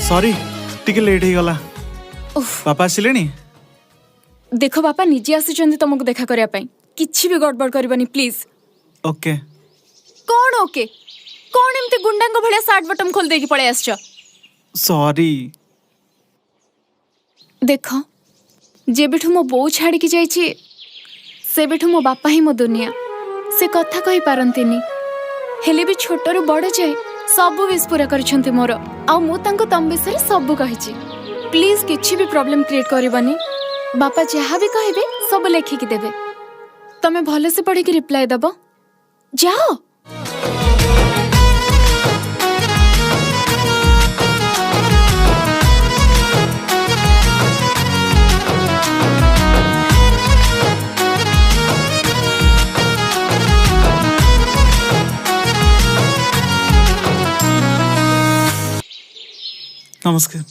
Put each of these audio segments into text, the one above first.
Sorry टिके late ही गला। उफ। पापा आसिलेनी? देखो बापा निजे आसी तुमको देखा करने पाई किछि भी गड़बड़ करबनी प्लीज। ओके। कौन ओके? कौन एमती गुंडांग भलिया सार्ट बटन खोल देकी पळे आछो? सॉरी। देखो जेबेठु मो बो छाड़ी की जाइछि सेबेठु मो बापा ही मो दुनिया। से कथा कहि पारंतिनी हेले भी छोटरु बड़ जाए सब विश पूरा करछन्ते मोर। आ मु तांको तम विषय सब कहिछि। प्लीज किछि भी प्रॉब्लम क्रिएट करबनी। बापा जहाँ भी कहबे सब लेखिकी देबे। तमे भले से पढ़ी के रिप्लाई दबो। जाओ। नमस्कार।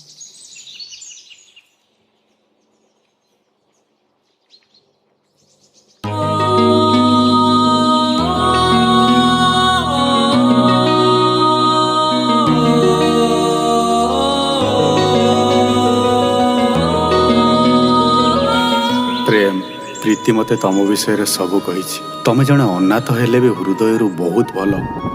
प्रेम प्रीति मते तम विषय सब कही। तमे जने अनाथ हेले भी हृदय बहुत भल।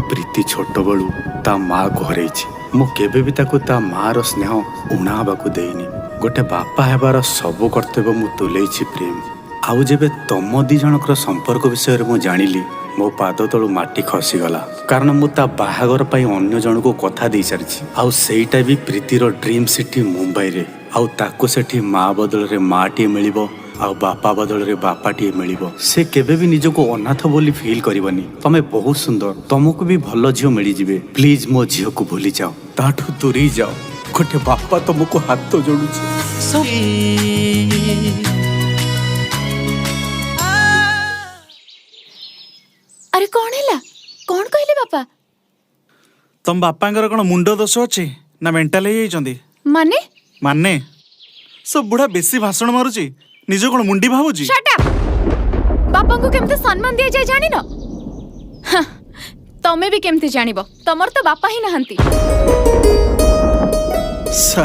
प्रीति छोट बलू ता माँ को हरई। मु केबे भी ताकू ता माँ रो स्नेह उणा हबाकू देइनी। गोटे बापा हेबार सब कर्तव्य मु तुलेइछि प्रेम। आउ जेबे तम दी जनकर संपर्क विषय मु जानिली मो पाद तलू माटी खसीगला। कारण मु ता बाहागर पई अन्य जन को कथा दे सारिछि। आउ सेईटा भी प्रीतिर ड्रीम सिटी मुंबई रे। आउ ताकू सेठी माँ बदल रे माटी मिलिबो आउ बापा बदल रे बापाटी मिलिबो। से केबे भी निजको अनाथ बोली फील करबनी। तमे बहुत सुंदर, तुमको भी भल झियो मिली जिवे। प्लीज मो झियो को भूली जाओ, ताठू दूरी जाओ। गोटे बापा तुमको हाथ जोड़ुछि। अरे कौन हैला? कौन कहले बापा? तम बापांगर कोन मुंडो दोष अछि ना मेंटल हे जाइचंदी? माने माने सब बुढ़ा बेसी भाषण मारुची। निज कोन मुंडी भाबुची? Shut up. बापा को केमते सम्मान दिया जाय जानि न? हाँ, तमे भी केमते जानिबो? तमर तो बापा ही नहंती। सा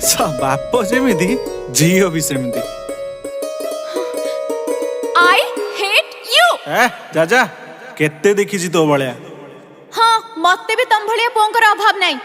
सा बाप जेमिति जियो भी सेमिति। I hate you. ए जा जा केते देखिछि तो बळ्या। हाँ मते भी तम भलिया पोंकर अभाव नाही।